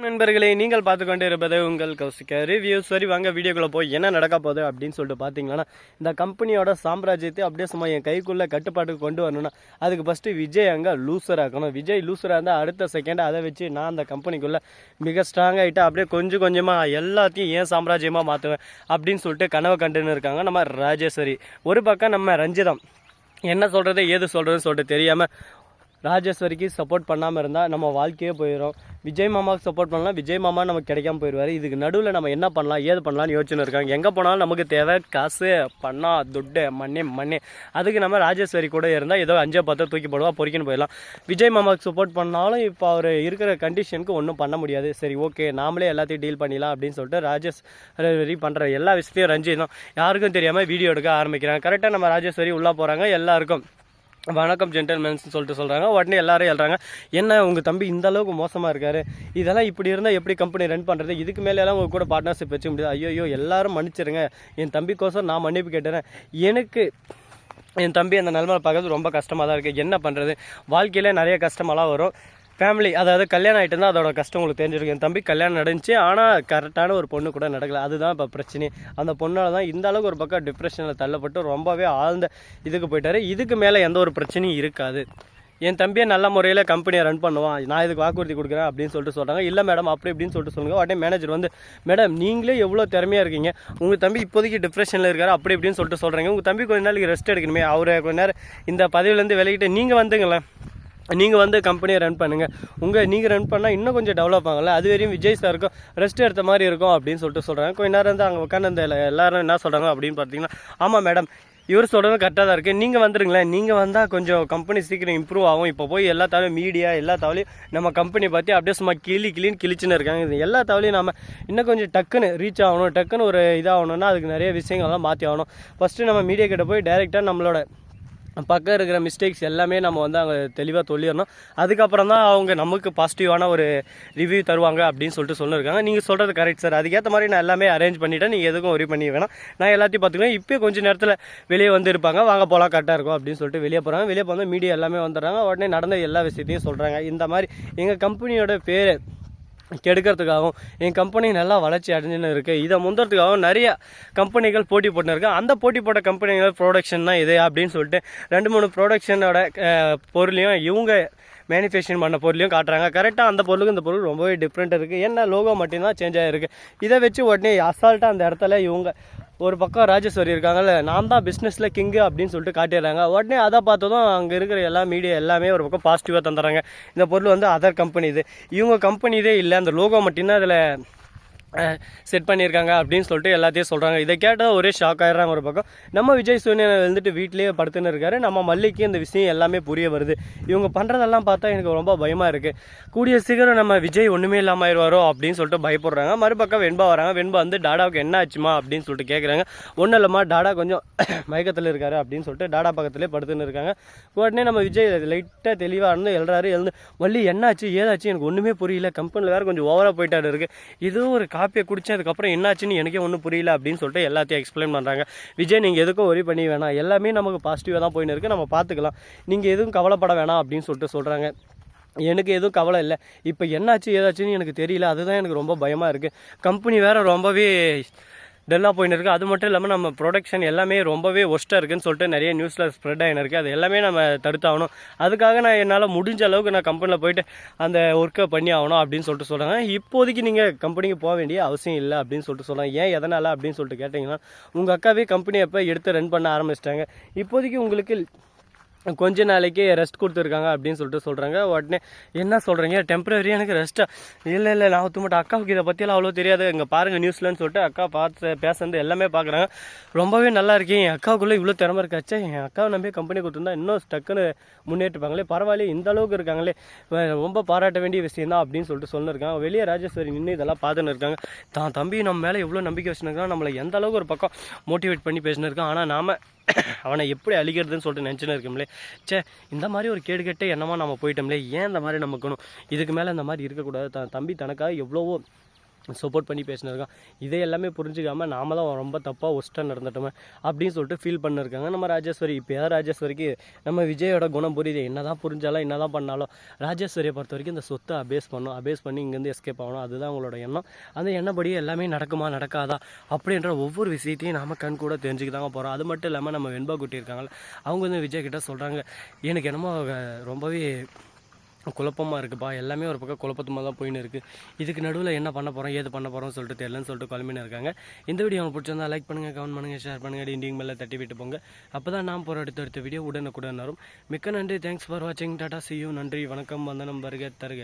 நண்பர்களே, நீங்கள் பார்த்து கொண்டு இருப்பது உங்கள் கௌசிக்க ரிவ்யூ. சரி வாங்க வீடியோக்குள்ளே போய் என்ன நடக்க போகுது அப்படின்னு சொல்லிட்டு பார்த்தீங்கன்னா, இந்த கம்பெனியோட சாம்ராஜ்யத்தை அப்படியே சும்மா என் கைக்குள்ளே கட்டுப்பாட்டுக்கு கொண்டு வரணும்னா அதுக்கு ஃபஸ்ட்டு விஜய் அங்கே லூசராக இருக்கணும். விஜய் லூசராக இருந்தால் அடுத்த செகண்ட் அதை வச்சு நான் அந்த கம்பெனிக்குள்ளே மிக ஸ்ட்ராங் ஆகிட்டு அப்படியே கொஞ்சம் கொஞ்சமாக எல்லாத்தையும் ஏன் சாம்ராஜ்யமாக மாற்றுவேன் அப்படின்னு சொல்லிட்டு கனவை கண்டுன்னு இருக்காங்க நம்ம ராஜேஸ்வரி. ஒரு பக்கம் நம்ம ரஞ்சிதம் என்ன சொல்கிறது ஏது சொல்கிறதுன்னு சொல்லிட்டு தெரியாமல் ராஜேஸ்வரிக்கு சப்போர்ட் பண்ணாமல் இருந்தால் நம்ம வாழ்க்கையே போயிடும். விஜய் மாமாவுக்கு சப்போர்ட் பண்ணலாம், விஜய் மாமா நமக்கு கிடைக்காம போயிடுவார். இதுக்கு நடுவில் நம்ம என்ன பண்ணலாம் ஏது பண்ணலாம்னு யோசனை இருக்காங்க. எங்கே போனாலும் நமக்கு தேவை காசு பணம் துட்டு மண்ணே. அதுக்கு நம்ம ராஜேஸ்வரி கூட இருந்தால் ஏதோ 5-10 தூக்கி போடுவா பொறிக்கின்னு போயிடலாம். விஜய் மாமாவுக்கு சப்போர்ட் பண்ணாலும் இப்போ அவர் இருக்கிற கண்டிஷனுக்கு ஒன்றும் பண்ண முடியாது. சரி ஓகே நாமளே எல்லாத்தையும் டீல் பண்ணிடலாம் அப்படின்னு சொல்லிட்டு ராஜேஸ்வரி பண்ணுற எல்லா விஷயத்தையும் ரஞ்சித் தான் யாருக்கும் தெரியாமல் வீடியோ எடுக்க ஆரம்பிக்கிறாங்க. கரெக்டாக நம்ம ராஜேஸ்வரி உள்ளே போகிறாங்க. எல்லாருக்கும் வணக்கம் ஜென்டல்மேன்ஸ்னு சொல்லிட்டு சொல்கிறாங்க. உடனே எல்லாரும் எழுறாங்க, என்ன உங்கள் தம்பி இந்த அளவுக்கு மோசமாக இருக்காரு, இதெல்லாம் இப்படி இருந்தால் எப்படி கம்பெனி ரன் பண்ணுறது, இதுக்கு மேலெல்லாம் உங்கள் கூட பார்ட்னர்ஷிப் வச்சுக்க முடியாது. ஐயோ எல்லாரும் மன்னிச்சிருங்க, என் தம்பிக்கோசம் நான் மன்னிப்பு கேட்டுறேன். எனக்கு என் தம்பி அந்த நிலமை பார்க்கறது ரொம்ப கஷ்டமாக தான் இருக்குது. என்ன பண்ணுறது, வாழ்க்கையில் நிறைய கஷ்டமெல்லாம் வரும். ஃபேமிலி அதாவது கல்யாணம் ஆகிட்டு இருந்தால் அதோட கஷ்டம் உங்களுக்கு தெரிஞ்சிருக்கு. என் தம்பி கல்யாணம் நடந்துச்சு, ஆனால் கரெக்டான ஒரு பொண்ணு கூட நடக்கலை. அதுதான் இப்போ பிரச்சனை. அந்த பொண்ணால் தான் இந்த அளவுக்கு ஒரு பக்கம் டிப்ரெஷனில் தள்ளப்பட்டு ரொம்பவே ஆழ்ந்த இதுக்கு போயிட்டார். இதுக்கு மேலே எந்த ஒரு பிரச்சனையும் இருக்காது. என் தம்பியை நல்ல முறையில் கம்பெனியை ரன் பண்ணுவான், நான் இதுக்கு வாக்குறுதி கொடுக்குறேன் அப்படின்னு சொல்லிட்டு சொல்கிறாங்க. இல்லை மேடம் அப்படி இப்படின்னு சொல்லிட்டு சொல்லுங்கள். உடனே மேனேஜர் வந்து, மேடம் நீங்களே எவ்வளோ திறமையாக இருக்கீங்க, உங்கள் தம்பி இப்போதைக்கு டிப்ரெஷனில் இருக்கார் அப்படி இப்படின்னு சொல்லிட்டு சொல்கிறாங்க. உங்கள் தம்பி கொஞ்ச நாளைக்கு ரெஸ்ட் எடுக்கணுமே, அவரை கொஞ்ச நேரம் இந்த பதவியிலேருந்து விலகிட்டு நீங்கள் வந்துங்களேன், நீங்கள் வந்து கம்பெனியை ரன் பண்ணுங்கள், நீங்கள் ரன் பண்ணால் இன்னும் கொஞ்சம் டெவலப் ஆகல, அது வரையும் விஜய் சாருக்கும் ரெஸ்ட் எடுத்த மாதிரி இருக்கும் அப்படின்னு சொல்லிட்டு சொல்கிறாங்க. கொஞ்ச நேரம் வந்து அங்கே உட்காந்து அந்த எல்லாரும் என்ன சொல்கிறாங்க அப்படின்னு பார்த்தீங்கன்னா, ஆமாம் மேடம் இவர் சொல்கிறது கரெக்டாக தான் இருக்குது, நீங்கள் வந்துடுங்களேன், நீங்கள் வந்தால் கொஞ்சம் கம்பெனி சீக்கிரம் இம்ப்ரூவ் ஆகும். இப்போ போய் எல்லா தவளையும் மீடியா எல்லா தவளையும் நம்ம கம்பெனி பற்றி அப்படியே சும்மா கிழிச்சுன்னு இருக்காங்க. இது எல்லா தவளையும் நம்ம இன்னும் கொஞ்சம் டக்குன்னு ரீச் ஆகணும், டக்குன்னு ஒரு இதாகணும்னா அதுக்கு நிறைய விஷயங்கள்லாம் மாற்றி ஆகணும். ஃபஸ்ட்டு நம்ம மீடியா கிட்ட போய் டைரெக்டாக நம்மளோட பக்கம் இருக்கிற மிஸ்டேக்ஸ் எல்லாமே நம்ம வந்து அங்கே தெளிவாக சொல்லிடணும். அதுக்கப்புறம் தான் அவங்க நமக்கு பாசிட்டிவான ஒரு ரிவ்யூ தருவாங்க அப்படின்னு சொல்லிட்டு சொல்லியிருக்காங்க. நீங்கள் சொல்கிறது கரெக்ட் சார், அதுக்கேற்ற மாதிரி நான் எல்லாமே அரேஞ்ச் பண்ணிவிட்டேன், நீங்கள் எதுக்கும் ஒரி பண்ணி வேணாம், நான் எல்லாத்தையும் பார்த்துக்கலாம். இப்போ கொஞ்சம் நேரத்தில் வெளியே வந்து இருப்பாங்க, வாங்க போகலாம் கரெக்டாக இருக்கும் அப்படின்னு சொல்லிட்டு வெளியே போகிறாங்க. வெளியே போனால் மீடியா எல்லாமே வந்துடுறாங்க. உடனே நடந்த எல்லா விஷயத்தையும் சொல்கிறாங்க. இந்த மாதிரி எங்கள் கம்பெனியோட பேர் கெடுக்கிறதுக்காகவும் என் கம்பெனி நல்லா வளர்ச்சி அடைஞ்சுன்னு இருக்குது, இதை முந்தறதுக்காகவும் நிறைய கம்பெனிகள் போட்டி போட்டுன்னு இருக்குது. அந்த போட்டி போட்ட கம்பெனிகள் ப்ரொடக்ஷன் தான் இது அப்படின்னு சொல்லிட்டு 2-3 ப்ரொடக்ஷனோட பொருளையும் இவங்க மேனுஃபேக்சரிங் பண்ண பொருளையும் காட்டுறாங்க. கரெக்டாக அந்த பொருளுக்கு இந்த பொருள் ரொம்பவே டிஃப்ரெண்ட் இருக்குது. என்ன லோகோ மட்டும்தான் சேஞ்ச் ஆகிருக்கு. இதை வச்சு உடனே அசால்ட்டாக அந்த இடத்துல இவங்க ஒரு பக்கம் ராஜேஸ்வரி இருக்காங்கல்ல, நான் தான் பிஸ்னஸில் கிங்கு அப்படின்னு சொல்லிட்டு காட்டிடுறாங்க. உடனே அதை பார்த்ததும் அங்கே இருக்கிற எல்லா மீடியா எல்லாமே ஒரு பக்கம் பாசிட்டிவாக தந்துடுறாங்க. இந்த பொருள் வந்து அதர் கம்பெனி, இது இவங்க கம்பெனி இதே இல்லை, அந்த லோகோ மட்டும்தான் அதில் செட் பண்ணியிருக்காங்க அப்படின்னு சொல்லிட்டு எல்லாத்தையும் சொல்கிறாங்க. இதை கேட்டால் ஒரே ஷாக் ஆகிடுறாங்க. ஒரு பக்கம் நம்ம விஜய் சூரியன் வந்துட்டு வீட்டிலேயே படுத்துன்னு இருக்காரு. நம்ம மல்லிக்கு இந்த விஷயம் எல்லாமே புரிய வருது. இவங்க பண்ணுறதெல்லாம் பார்த்தா எனக்கு ரொம்ப பயமாக இருக்குது. கூடிய சீக்கிரம் நம்ம விஜய் ஒன்றுமே இல்லாமல் ஆயிடுவாரோ அப்படின்னு சொல்லிட்டு பயப்படுறாங்க. மறுபக்கம் வெண்பா வராங்க. வெண்பா வந்து டாடாவுக்கு என்ன ஆச்சுமா அப்படின்னு சொல்லிட்டு கேட்குறாங்க. ஒன்றும் இல்லைம்மா டாடா கொஞ்சம் மயக்கத்தில் இருக்காரு அப்படின்னு சொல்லிட்டு டாடா பக்கத்துலேயே படுத்துன்னு இருக்காங்க. உடனே நம்ம விஜய் லைட்டாக தெளிவாக இருந்து எழுந்து மல்லி என்னாச்சு ஏதாச்சு எனக்கு ஒன்றுமே புரியல, கம்பெனியில் வேறு கொஞ்சம் ஓவராக போயிட்டாரு இருக்குது, இதுவும் ஒரு காப்பியை குடிச்சு அதுக்கப்புறம் என்னாச்சுன்னு எனக்கே ஒன்றும் புரியல அப்படின்னு சொல்லிட்டு எல்லாத்தையும் எக்ஸ்பிளைன் பண்ணுறாங்க. விஜய் நீங்கள் எதுக்கும் ஒரி பண்ணி வேணாம், எல்லாமே நமக்கு பாசிட்டிவாக தான் போயின்னு இருக்குது, நம்ம பார்த்துக்கலாம், நீங்கள் எதுவும் கவலைப்பட வேணாம் அப்படின்னு சொல்லிட்டு சொல்கிறாங்க. எனக்கு எதுவும் கவலை இல்லை, இப்போ என்னாச்சு ஏதாச்சுன்னு எனக்கு தெரியல, அதுதான் எனக்கு ரொம்ப பயமாக இருக்குது. கம்பெனி வேறு ரொம்பவே டெல்லாக போயின்னு இருக்குது. அது மட்டும் இல்லாமல் நம்ம ப்ரொடக்ஷன் எல்லாமே ரொம்பவே ஒஸ்ட்டாக இருக்குதுன்னு சொல்லிட்டு நிறைய நியூஸில் ஸ்ப்ரெட் ஆகின்னு இருக்குது. அது எல்லாமே நம்ம தடுத்தாகணும். அதுக்காக நான் என்னால் முடிஞ்ச அளவுக்கு நான் கம்பெனியில் போயிட்டு அந்த ஒர்க்கை பண்ணி ஆகணும் அப்படின்னு சொல்லிட்டு சொல்கிறாங்க. இப்போதைக்கு நீங்கள் கம்பெனிக்கு போக வேண்டிய அவசியம் இல்லை அப்படின்னு சொல்லிட்டு சொல்கிறாங்க. ஏன் எதனால் அப்படின்னு சொல்லிட்டு கேட்டிங்கன்னா, உங்கள் அக்காவே கம்பெனியை எப்போ எடுத்து ரன் பண்ண ஆரம்பிச்சிட்டாங்க, இப்போதைக்கு உங்களுக்கு கொஞ்ச நாளைக்கு ரெஸ்ட் கொடுத்துருக்காங்க அப்படின்னு சொல்லிட்டு சொல்கிறாங்க. உடனே என்ன சொல்கிறீங்க டெம்பரரி எனக்கு ரெஸ்ட்டாக, இல்லை நான் மட்டும் அக்காவுக்கு இதை பற்றியெல்லாம் அவ்வளோ தெரியாது, இங்கே பாருங்கள் நியூஸ்லன்னு சொல்லிட்டு அக்கா பார்த்து பேசுறது எல்லாமே பார்க்குறாங்க. ரொம்பவே நல்லா இருக்கேன், என் அக்காவுக்குள்ளே இவ்வளோ திறமை இருக்காச்சு, என் அக்காவை நம்பி கம்பெனி கொடுத்துருந்தா இன்னும் டக்குன்னு முன்னேற்றிப்பாங்களே, பரவாயில்ல இந்த அளவுக்கு இருக்காங்களே, ரொம்ப பாராட்ட வேண்டிய விஷயம் தான் அப்படின்னு சொல்லிட்டு சொல்லியிருக்காங்க. வெளியே ராஜேஸ்வரி நின்று இதெல்லாம் பார்த்துன்னு இருக்காங்க. தான் தம்பி நம்ம மேலே எவ்வளோ நம்பிக்கை வச்சுருக்காங்க, நம்மளை எந்த அளவுக்கு ஒரு பக்கம் மோட்டிவேட் பண்ணி பேசினிருக்கான், ஆனால் நாம் அவனை எப்படி அழிக்கிறதுன்னு சொல்லிட்டு நினச்சின்னு இருக்கோம்லே, இந்த மாதிரி ஒரு கேடு கெட்ட எண்ணமாக நம்ம போயிட்டோம்லே, ஏன் இந்த மாதிரி நமக்குணும், இதுக்கு மேலே இந்த மாதிரி இருக்கக்கூடாது, தம்பி தனக்காக எவ்வளவோ சப்போர்ட் பண்ணி பேசினிருக்கான். இதை எல்லாமே புரிஞ்சுக்காமல் நாம தான் ரொம்ப தப்பாக ஒஸ்ட்டாக நடந்துட்டோமே அப்படின்னு சொல்லிட்டு ஃபீல் பண்ணியிருக்காங்க நம்ம ராஜேஸ்வரி. இப்போ ஏதாவது ராஜேஸ்வரிக்கு நம்ம விஜயோட குணம் புரியுது. என்ன தான் புரிஞ்சாலும் என்ன தான் பண்ணாலும் ராஜேஸ்வரியை பொறுத்த வரைக்கும் இந்த சொத்தை அபேஸ் பண்ணி இங்கேருந்து எஸ்கேப் ஆகணும். அதுதான் அவங்களோட எண்ணம். அந்த எண்ணப்படியே எல்லாமே நடக்குமா நடக்காதா அப்படின்ற ஒவ்வொரு விஷயத்தையும் நாம் கண் கூட தெரிஞ்சுக்கிட்டாங்க போகிறோம். அது மட்டும் இல்லாமல் நம்ம வெண்பா குட்டி இருக்காங்களே, அவங்க வந்து விஜய் கிட்ட சொல்கிறாங்க, எனக்கு என்னமோ ரொம்பவே குழப்பமாக இருக்குப்பா, எல்லாமே ஒரு பக்கம் குழப்பத்துமா தான் போயின்னு இருக்குது. இதுக்கு நடுவில் என்ன பண்ண போகிறோம் ஏது பண்ண போகிறோம்னு சொல்லிட்டு தெரியலன்னு சொல்லிட்டு குழம்பின்னு இருக்காங்க. இந்த வீடியோ உங்களுக்கு பிடிச்சிருந்தா லைக் பண்ணுங்கள், கமெண்ட் பண்ணுங்கள், ஷேர் பண்ணுங்கள், டிண்டிங் மேலே தட்டி விட்டு போங்க. அப்போ தான் நான் போகிற அடுத்த வீடியோ உடனுக்குடன் வரும். மிக்க நன்றி. தேங்க்ஸ் ஃபார் வாட்சிங். Tata, see you. நன்றி, வணக்கம், வந்தனம், வருக தருக.